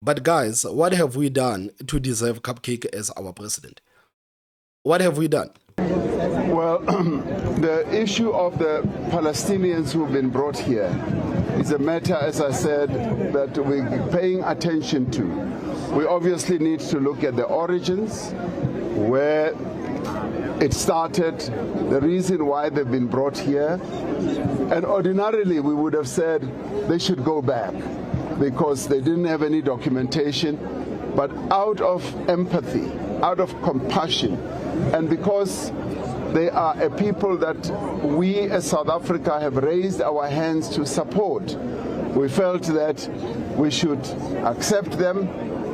But guys, what have we done to deserve Cupcake as our president? What have we done? Well, the issue of the Palestinians who've been brought here is a matter, as I said, that we're paying attention to. We obviously need to look at the origins, where it started, the reason why they've been brought here. And ordinarily, we would have said they should go back because they didn't have any documentation. But out of empathy, out of compassion, and because they are a people that we as South Africa have raised our hands to support, we felt that we should accept them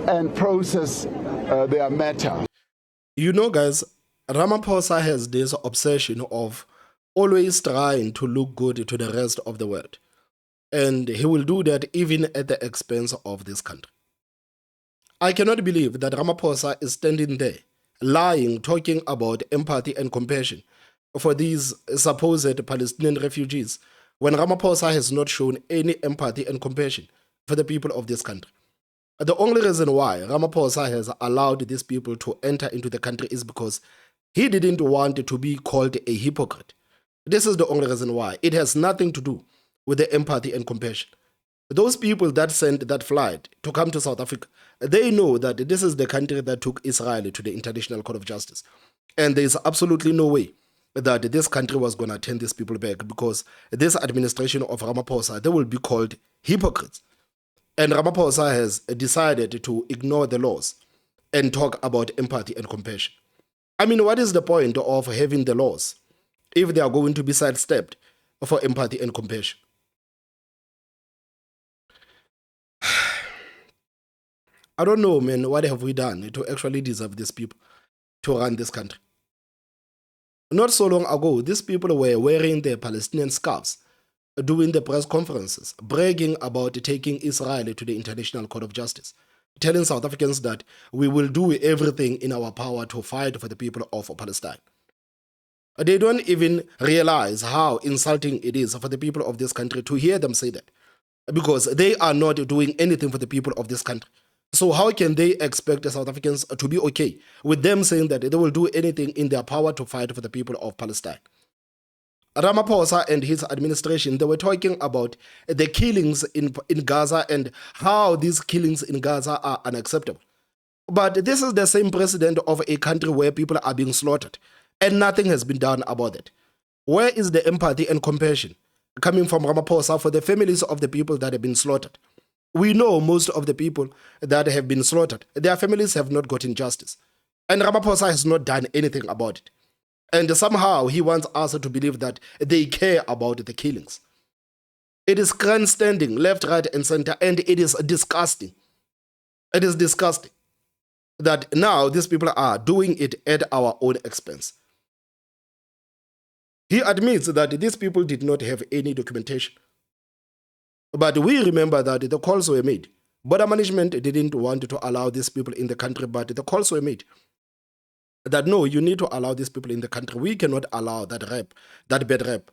and process their matter. You know, guys, Ramaphosa has this obsession of always trying to look good to the rest of the world. And he will do that even at the expense of this country. I cannot believe that Ramaphosa is standing there, lying, talking about empathy and compassion for these supposed Palestinian refugees, when Ramaphosa has not shown any empathy and compassion for the people of this country. The only reason why Ramaphosa has allowed these people to enter into the country is because he didn't want to be called a hypocrite. This is the only reason why. It has nothing to do with the empathy and compassion. Those people that sent that flight to come to South Africa, they know that this is the country that took Israel to the International Court of Justice. And there is absolutely no way that this country was going to turn these people back, because this administration of Ramaphosa, they will be called hypocrites. And Ramaphosa has decided to ignore the laws and talk about empathy and compassion. I mean, what is the point of having the laws if they are going to be sidestepped for empathy and compassion? I don't know, man, what have we done to actually deserve these people to run this country? Not so long ago, these people were wearing their Palestinian scarves, doing the press conferences, bragging about taking Israel to the International Court of Justice, telling South Africans that we will do everything in our power to fight for the people of Palestine. They don't even realize how insulting it is for the people of this country to hear them say that, because they are not doing anything for the people of this country. So how can they expect the South Africans to be okay with them saying that they will do anything in their power to fight for the people of Palestine? Ramaphosa and his administration, they were talking about the killings in Gaza and how these killings in Gaza are unacceptable. But this is the same president of a country where people are being slaughtered, and nothing has been done about it. Where is the empathy and compassion coming from Ramaphosa for the families of the people that have been slaughtered? We know most of the people that have been slaughtered, their families have not gotten justice. And Ramaphosa has not done anything about it. And somehow he wants us to believe that they care about the killings. It is grandstanding, left, right, and center, and it is disgusting. It is disgusting that now these people are doing it at our own expense. He admits that these people did not have any documentation. But we remember that the calls were made. Border management didn't want to allow these people in the country, but the calls were made that no, you need to allow these people in the country. We cannot allow that bad rap.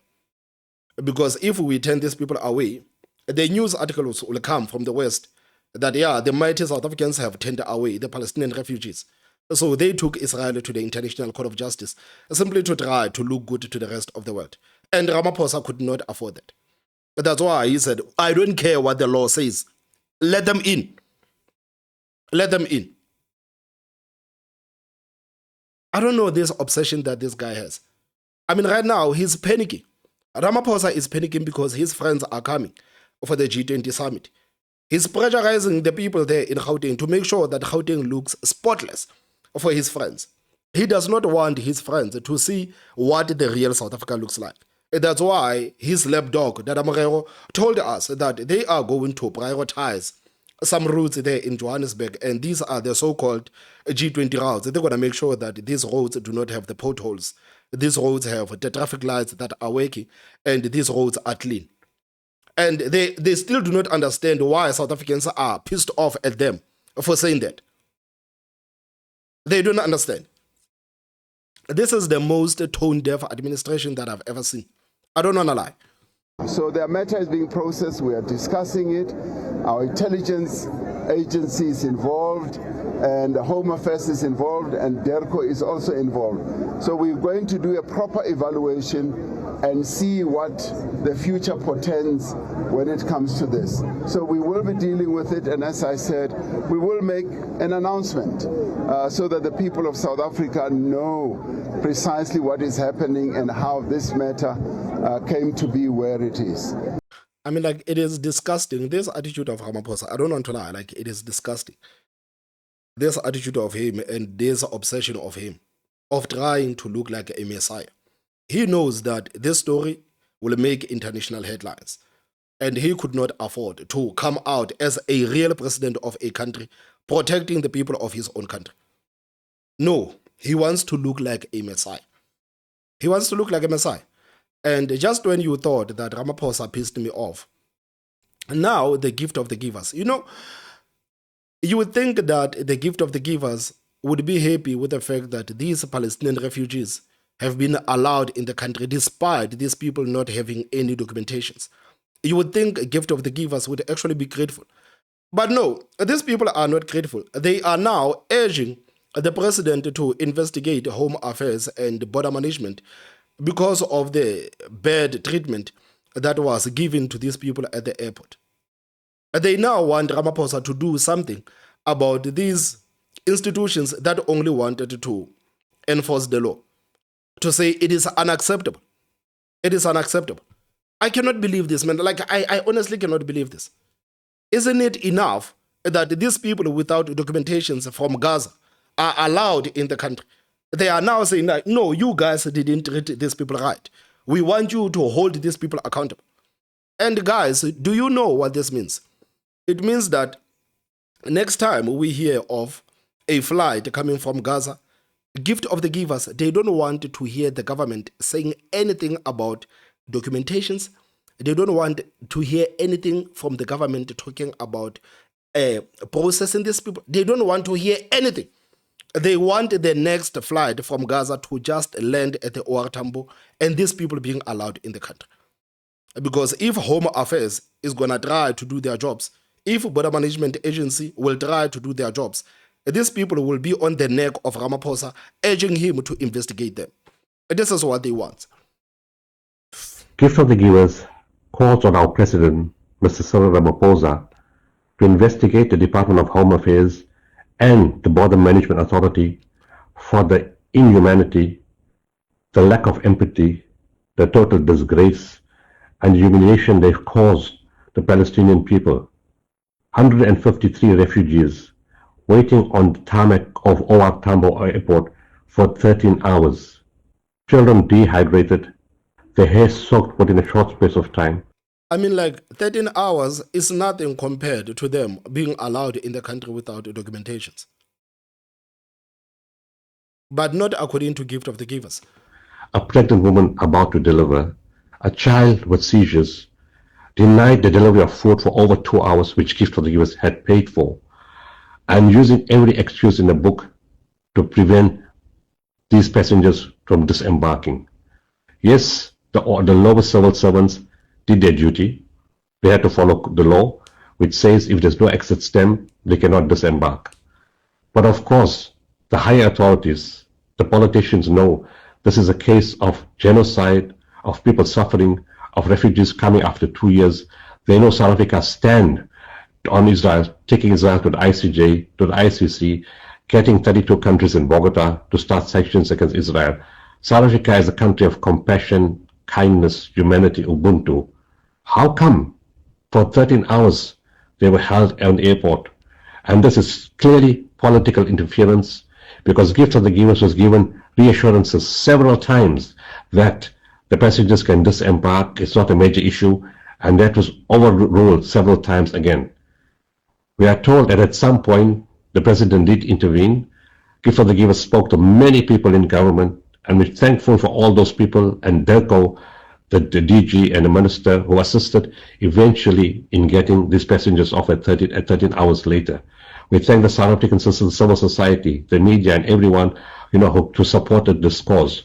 Because if we turn these people away, the news articles will come from the West that, yeah, the mighty South Africans have turned away the Palestinian refugees. So they took Israel to the International Court of Justice simply to try to look good to the rest of the world. And Ramaphosa could not afford that. That's why he said, I don't care what the law says. Let them in. Let them in. I don't know this obsession that this guy has. I mean, right now, he's panicking. Ramaphosa is panicking because his friends are coming for the G20 summit. He's pressurizing the people there in Gauteng to make sure that Gauteng looks spotless for his friends. He does not want his friends to see what the real South Africa looks like. That's why his lapdog, Dada Morero, told us that they are going to prioritize some routes there in Johannesburg, and these are the so-called G20 routes. They're going to make sure that these roads do not have the potholes. These roads have the traffic lights that are working, and these roads are clean. And they still do not understand why South Africans are pissed off at them for saying that. They don't understand. This is the most tone-deaf administration that I've ever seen. I don't want to lie. So their matter is being processed. We are discussing it. Our intelligence agency is involved, and the Home Affairs is involved, and DERCO is also involved. So we're going to do a proper evaluation and see what the future portends when it comes to this. So we will be dealing with it, and as I said, we will make an announcement so that the people of South Africa know precisely what is happening and how this matter came to be where it is. I mean, like, it is disgusting. This attitude of Ramaphosa, I don't want to lie, like, it is disgusting. This attitude of him and this obsession of him, of trying to look like a messiah. He knows that this story will make international headlines, and he could not afford to come out as a real president of a country, protecting the people of his own country. No, he wants to look like a messiah. He wants to look like a messiah. And just when you thought that Ramaphosa pissed me off, now the gift of the givers. You know, you would think that the gift of the givers would be happy with the fact that these Palestinian refugees have been allowed in the country despite these people not having any documentations. You would think a gift of the givers would actually be grateful. But no, these people are not grateful. They are now urging the president to investigate Home Affairs and border management because of the bad treatment that was given to these people at the airport. They now want Ramaphosa to do something about these institutions that only wanted to enforce the law, to say it is unacceptable. It is unacceptable. I cannot believe this, man. Like, I honestly cannot believe this. Isn't it enough that these people without documentations from Gaza are allowed in the country? They are now saying that, no, you guys didn't treat these people right. We want you to hold these people accountable. And guys, do you know what this means? It means that next time we hear of a flight coming from Gaza, gift of the givers, they don't want to hear the government saying anything about documentations. They don't want to hear anything from the government talking about processing these people. They don't want to hear anything. They want the next flight from Gaza to just land at the OR Tambo and these people being allowed in the country. Because if Home Affairs is going to try to do their jobs, if Border Management Agency will try to do their jobs, these people will be on the neck of Ramaphosa, urging him to investigate them. This is what they want. Gift of the Givers calls on our President, Mr. Cyril Ramaphosa, to investigate the Department of Home Affairs and the Border Management Authority for the inhumanity, the lack of empathy, the total disgrace, and the humiliation they've caused the Palestinian people. 153 refugees waiting on the tarmac of OR Tambo Airport for 13 hours. Children dehydrated, their hair soaked within a short space of time. I mean, like, 13 hours is nothing compared to them being allowed in the country without documentations. But not according to gift of the givers. A pregnant woman about to deliver, a child with seizures, denied the delivery of food for over 2 hours, which gift of the givers had paid for, and using every excuse in the book to prevent these passengers from disembarking. Yes, the lower civil servants did their duty. They had to follow the law, which says if there's no exit stem, they cannot disembark. But of course, the higher authorities, the politicians know this is a case of genocide, of people suffering, of refugees coming after 2 years. They know South Africa stand on Israel, taking Israel to the ICJ, to the ICC, getting 32 countries in Bogota to start sanctions against Israel. South Africa is a country of compassion, kindness, humanity, Ubuntu. How come for 13 hours they were held at an airport? And this is clearly political interference, because gift of the givers was given reassurances several times that the passengers can disembark, it's not a major issue, and that was overruled several times again. We are told that at some point the president did intervene. Gift of the givers spoke to many people in government, and we're thankful for all those people and DERCO, the DG and the minister who assisted eventually in getting these passengers off at 13 hours later. We thank the South African civil society, the media, and everyone, who supported this cause.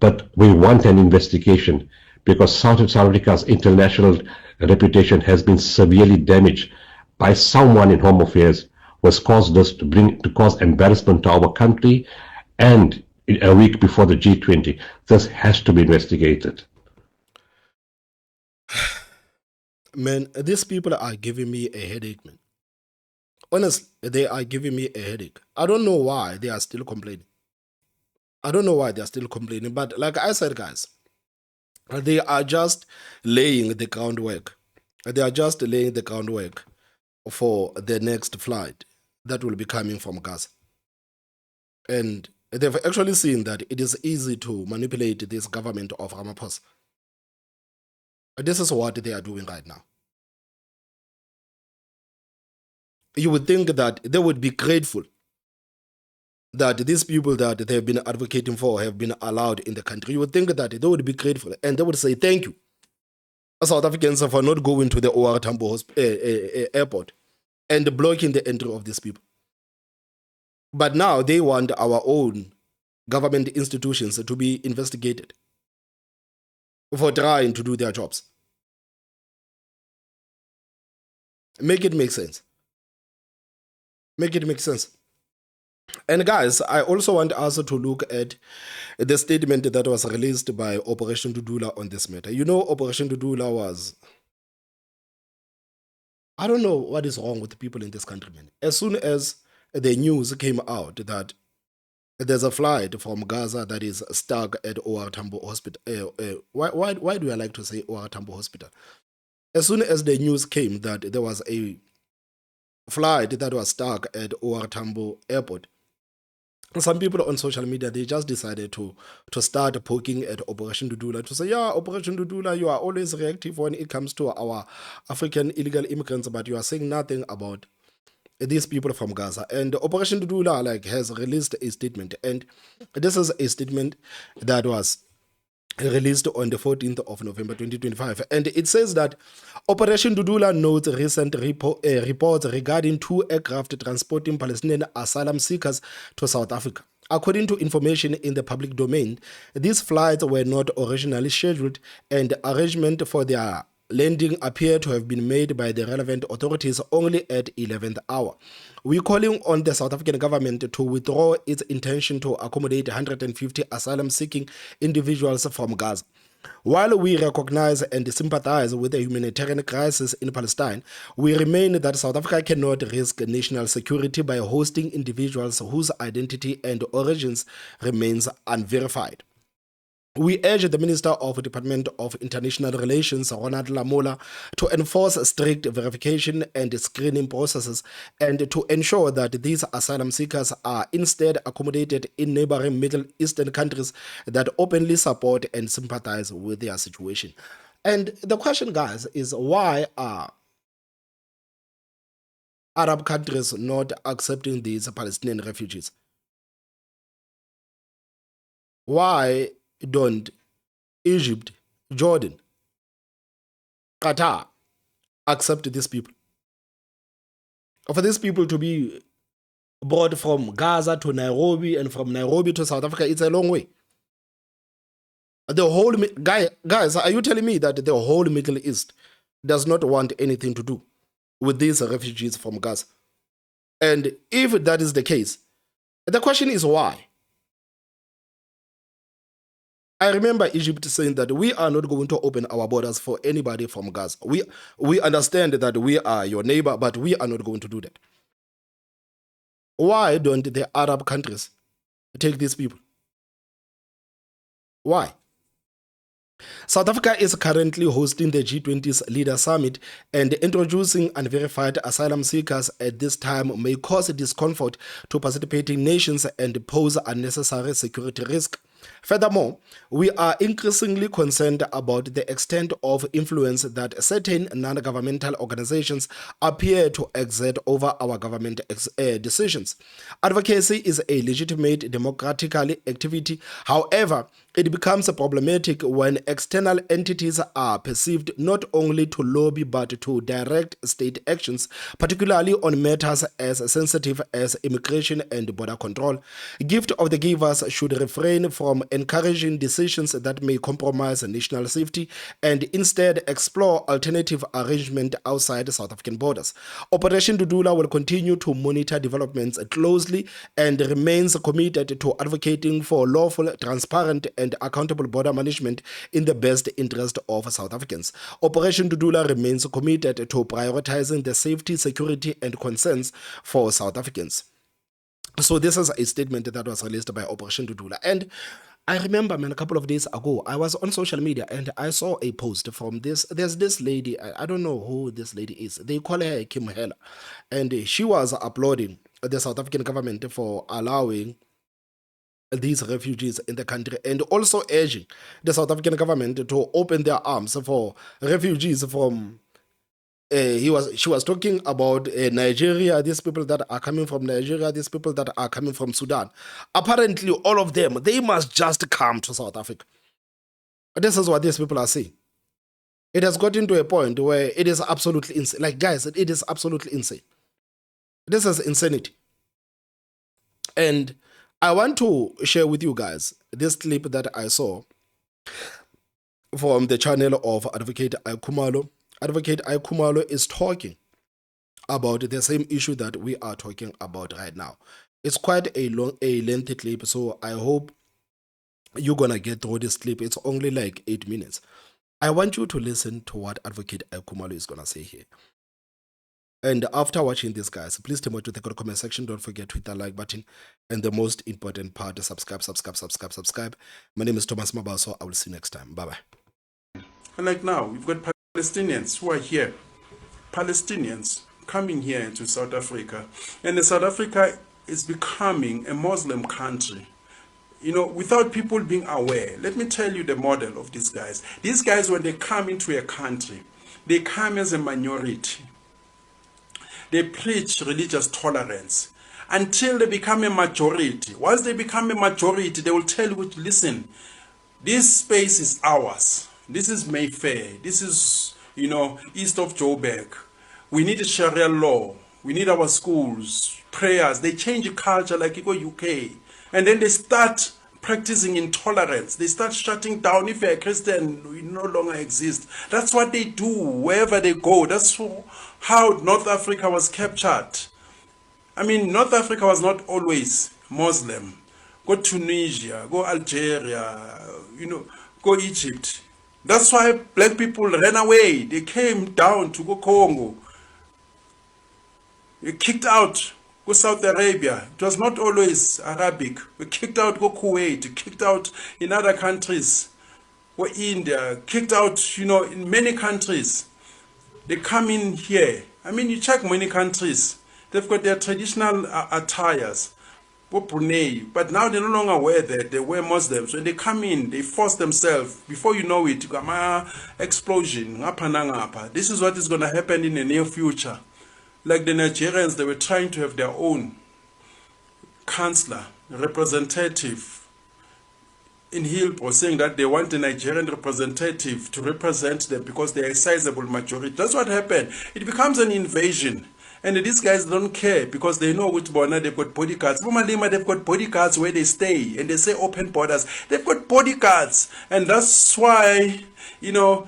But we want an investigation, because South Africa's international reputation has been severely damaged by someone in Home Affairs who has caused us to cause embarrassment to our country, and a week before the G20. This has to be investigated. Man, these people are giving me a headache, man. Honestly, they are giving me a headache. I don't know why they are still complaining. I don't know why they are still complaining, but like I said, guys, they are just laying the groundwork. They are just laying the groundwork for the next flight that will be coming from Gaza. And they've actually seen that it is easy to manipulate this government of Ramaphosa. This is what they are doing right now. You would think that they would be grateful that these people that they have been advocating for have been allowed in the country. You would think that they would be grateful and they would say thank you, South Africans, for not going to the OR Tambo airport and blocking the entry of these people. But now they want our own government institutions to be investigated for trying to do their jobs. Make it make sense. Make it make sense. And guys, I also want us to look at the statement that was released by Operation Dudula on this matter. You know, Operation Dudula was... I don't know what is wrong with the people in this country, man. As soon as the news came out that there's a flight from Gaza that is stuck at OR Tambo Hospital. Why do I like to say OR Tambo Hospital? As soon as the news came that there was a flight that was stuck at OR Tambo Airport, some people on social media, they just decided to start poking at Operation Dudula to say, yeah, Operation Dudula, you are always reactive when it comes to our African illegal immigrants, but you are saying nothing about these people from Gaza. And Operation Dudula has released a statement, and this is a statement that was released on the 14th of November 2025, and it says that Operation Dudula notes recent reports regarding 2 aircraft transporting Palestinian asylum seekers to South Africa. According to information in the public domain, these flights were not originally scheduled, and arrangement for their landing appear to have been made by the relevant authorities only at 11th hour. We're calling on the South African government to withdraw its intention to accommodate 150 asylum-seeking individuals from Gaza. While we recognize and sympathize with the humanitarian crisis in Palestine, we remain that South Africa cannot risk national security by hosting individuals whose identity and origins remains unverified. We urge the Minister of Department of International Relations, Ronald Lamola, to enforce strict verification and screening processes and to ensure that these asylum seekers are instead accommodated in neighboring Middle Eastern countries that openly support and sympathize with their situation. And the question, guys, is why are Arab countries not accepting these Palestinian refugees? Why don't Egypt, Jordan, Qatar accept these people? For these people to be brought from Gaza to Nairobi and from Nairobi to South Africa, it's a long way. The whole guys, are you telling me that the whole Middle East does not want anything to do with these refugees from Gaza? And if that is the case, the question is why? I remember Egypt saying that we are not going to open our borders for anybody from Gaza. We understand that we are your neighbor, but we are not going to do that. Why don't the Arab countries take these people? Why? South Africa is currently hosting the G20's Leader Summit, and introducing unverified asylum seekers at this time may cause discomfort to participating nations and pose unnecessary security risk. Furthermore, we are increasingly concerned about the extent of influence that certain non-governmental organizations appear to exert over our government decisions. Advocacy is a legitimate democratic activity. However, it becomes problematic when external entities are perceived not only to lobby but to direct state actions, particularly on matters as sensitive as immigration and border control. Gift of the givers should refrain from encouraging decisions that may compromise national safety and instead explore alternative arrangement outside South African borders. Operation Dudula will continue to monitor developments closely and remains committed to advocating for lawful, transparent, and accountable border management in the best interest of South Africans. Operation Dudula remains committed to prioritizing the safety, security, and concerns for South Africans. So this is a statement that was released by Operation Dudula. And I remember, man, a couple of days ago, I was on social media and I saw a post from this. There's this lady, I don't know who this lady is. They call her Ike Khumalo. And she was applauding the South African government for allowing these refugees in the country and also urging the South African government to open their arms for refugees from she was talking about Nigeria, these people that are coming from Nigeria, these people that are coming from Sudan. Apparently, all of them, they must just come to South Africa. This is what these people are saying. It has gotten to a point where it is absolutely insane. Like, guys, it is absolutely insane. This is insanity. And I want to share with you guys this clip that I saw from the channel of Advocate Ike Khumalo. Advocate Ike Khumalo is talking about the same issue that we are talking about right now. It's quite a lengthy clip, so I hope you're gonna get through this clip. It's only like 8 minutes. I want you to listen to what Advocate Ike Khumalo is gonna say here. And after watching this, guys, please tell me to take the comment section. Don't forget to hit that like button. And the most important part, subscribe. My name is Thomas Mabaso. I will see you next time. Bye-bye. And like now, we've got Palestinians who are here. Palestinians coming here into South Africa. And South Africa is becoming a Muslim country. You know, without people being aware. Let me tell you the model of these guys. These guys, when they come into a country, they come as a minority. They preach religious tolerance until they become a majority. Once they become a majority, they will tell you, listen, this space is ours. This is Mayfair. This is, you know, east of Joburg. We need a Sharia law. We need our schools, prayers. They change culture like you go UK. And then they start practicing intolerance. They start shutting down. If you're a Christian, we no longer exist. That's what they do wherever they go. That's how North Africa was captured. I mean, North Africa was not always Muslim. Go Tunisia, go Algeria, you know, go Egypt. That's why black people ran away. They came down to go Congo. They kicked out, go Saudi Arabia. It was not always Arabic. We kicked out, go Kuwait. Kicked out in other countries. Go India. Kicked out, you know, in many countries. They come in here. I mean, you check many countries. They've got their traditional attires. Brunei, but now they're no longer wear that. They wear Muslims. When they come in, they force themselves. Before you know it, you got explosion. This is what is going to happen in the near future. Like the Nigerians, they were trying to have their own councillor, representative. In Hillbro, saying that they want a Nigerian representative to represent them because they are a sizable majority. That's what happened. It becomes an invasion. And these guys don't care because they know which border they've got bodyguards. Bumalima, they've got bodyguards where they stay and they say open borders. They've got bodyguards. And that's why, you know,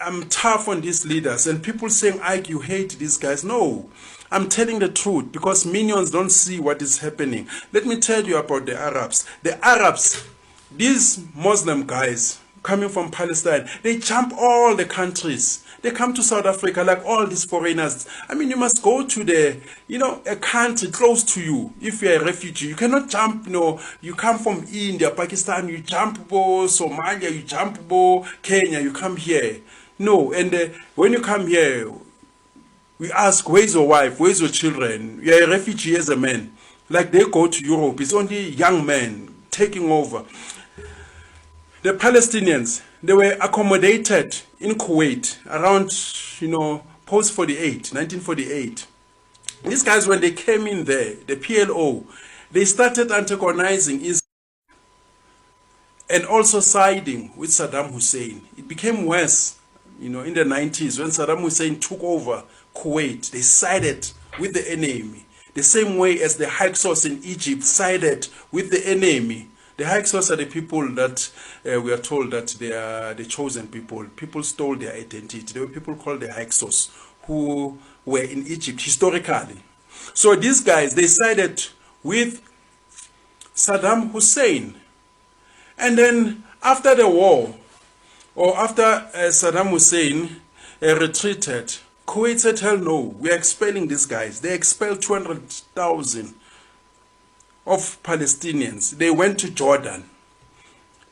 I'm tough on these leaders. And people saying, Ike, you hate these guys. No, I'm telling the truth because minions don't see what is happening. Let me tell you about the Arabs. The Arabs, these Muslim guys coming from Palestine, they jump all the countries. They come to South Africa like all these foreigners. I mean, you must go to the, you know, a country close to you. If you're a refugee, you cannot jump, you know, you come from India, Pakistan, you jump Somalia, you jump Kenya, you come here. No, and when you come here, we ask, where's your wife, where's your children? You're a refugee as a man. Like they go to Europe, it's only young men taking over. The Palestinians, they were accommodated in Kuwait around, you know, post-48, 1948. These guys, when they came in there, the PLO, they started antagonizing Israel. and also siding with Saddam Hussein. It became worse, in the 90s when Saddam Hussein took over Kuwait. They sided with the enemy, the same way as the Hyksos in Egypt sided with the enemy. The Hyksos are the people that we are told that they are the chosen people. People stole their identity. There were people called the Hyksos who were in Egypt historically. So these guys, they sided with Saddam Hussein. And then after the war, or after Saddam Hussein retreated, Kuwait said, hell no, we are expelling these guys. They expelled 200,000 of Palestinians. They went to Jordan.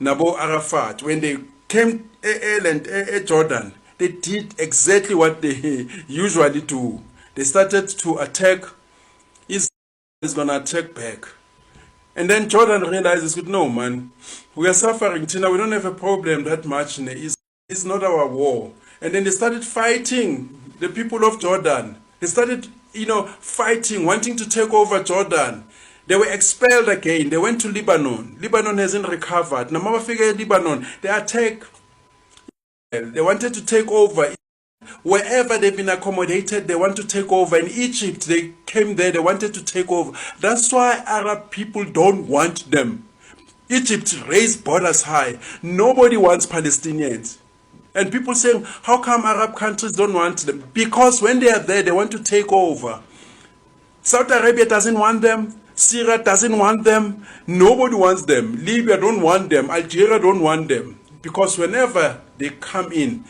Nabo Arafat, when they came to Jordan, they did exactly what they usually do. They started to attack. Israel is going to attack back. And then Jordan realizes, no, man, we are suffering. Tina, we don't have a problem that much in Israel. It's not our war. And then they started fighting the people of Jordan. They started, fighting, wanting to take over Jordan. They were expelled again. They went to Lebanon. Lebanon hasn't recovered. Now, Lebanon, they attacked. They wanted to take over. Wherever they've been accommodated, they want to take over. In Egypt, they came there, they wanted to take over. That's why Arab people don't want them. Egypt raised borders high. Nobody wants Palestinians. And people saying, how come Arab countries don't want them? Because when they are there, they want to take over. Saudi Arabia doesn't want them. Syria doesn't want them. Nobody wants them. Libya don't want them. Algeria don't want them. Because whenever they come in,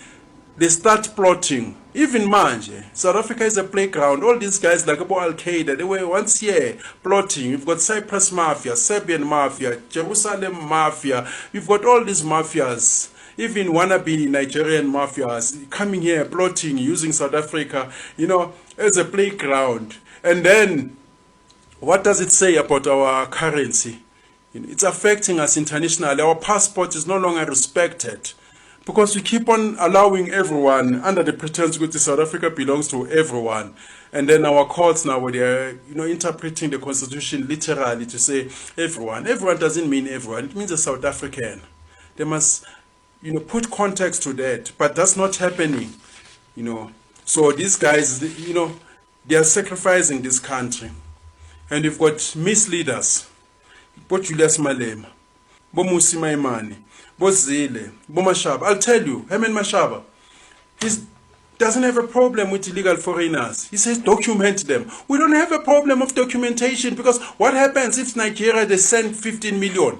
they start plotting. Even Manje, South Africa is a playground. All these guys like about Al-Qaeda, they were once here plotting. You've got Cyprus Mafia, Serbian Mafia, Jerusalem Mafia. You've got all these mafias. Even wannabe Nigerian mafias coming here plotting, using South Africa, as a playground. And then, what does it say about our currency? It's affecting us internationally. Our passport is no longer respected. Because we keep on allowing everyone under the pretense that South Africa belongs to everyone. And then our courts now, they are, interpreting the constitution literally to say everyone. Everyone doesn't mean everyone. It means a South African. They must, put context to that. But that's not happening, So these guys, they are sacrificing this country. And you've got misleaders. Bo Julius Malema, Bo Musi Maimane, Bozile, Bomashaba. I'll tell you, Herman Mashaba, he doesn't have a problem with illegal foreigners. He says document them. We don't have a problem of documentation because what happens if Nigeria, they send 15 million?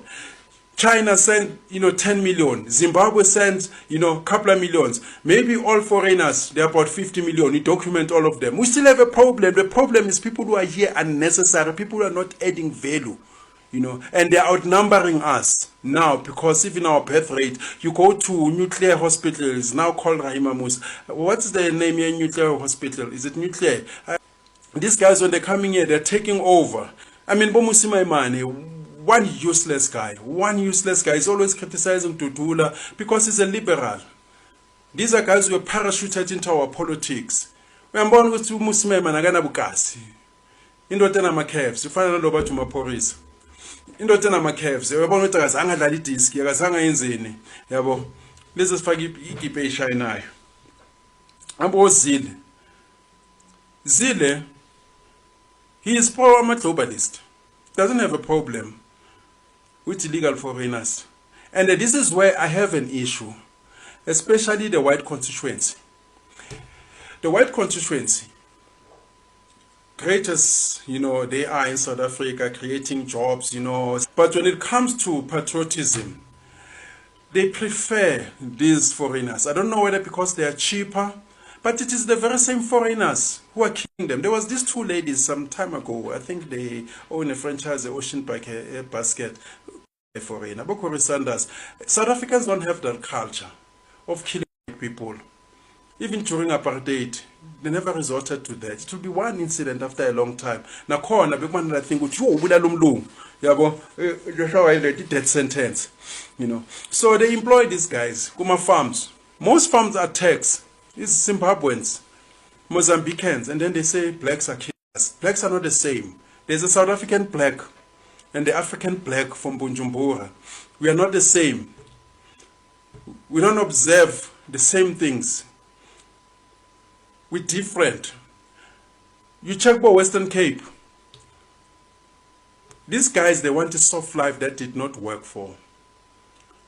China send, 10 million. Zimbabwe sends, a couple of millions. Maybe all foreigners, they're about 50 million. You document all of them. We still have a problem. The problem is people who are here unnecessary. People who are not adding value. And they're outnumbering us now because even our birth rate, you go to nuclear hospitals, now called Rahima Musa. What's the name here, nuclear hospital? Is it nuclear? These guys, when they're coming here, they're taking over. I mean, Bomusi Maimane, one useless guy is always criticizing Tutula because he's a liberal. These are guys who are parachuted into our politics. We're born with two Muslim and Agana Bukasi. Indotena Makevs, you find out about Maporis. Indotena Makevs, uyabona ukuthi akazange idisk, akazange yenzeni, yabo. Lezi sifaka igipe eshayinayo. Abo Zile, he is a globalist. Doesn't have a problem with illegal foreigners. And this is where I have an issue, especially the white constituency. The white constituency, great as, they are in South Africa, creating jobs, but when it comes to patriotism, they prefer these foreigners. I don't know whether because they are cheaper, but it is the very same foreigners who are killing them. There was these two ladies some time ago. I think they own a franchise, the Ocean Park Basket, a foreigner. Bokori Sanders. South Africans don't have that culture of killing people. Even during apartheid, they never resorted to that. It will be one incident after a long time. Now, I think, death sentence. So they employ these guys. Kuma farms. Most farms are Turks. It's Zimbabweans, Mozambicans, and then they say blacks are killers. Blacks are not the same. There's a South African black and the African black from Bujumbura, we are not the same. We don't observe the same things. We're different. You check for Western Cape. These guys, they want a soft life that did not work for.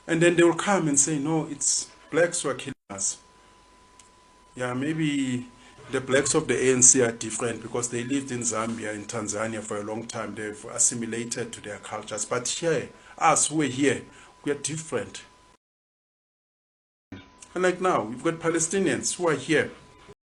And then they will come and say, no, it's blacks who are killing us. Yeah, maybe the blacks of the ANC are different because they lived in Zambia, in Tanzania for a long time. They've assimilated to their cultures. But here, us who are here, we are different. And like now, we've got Palestinians who are here.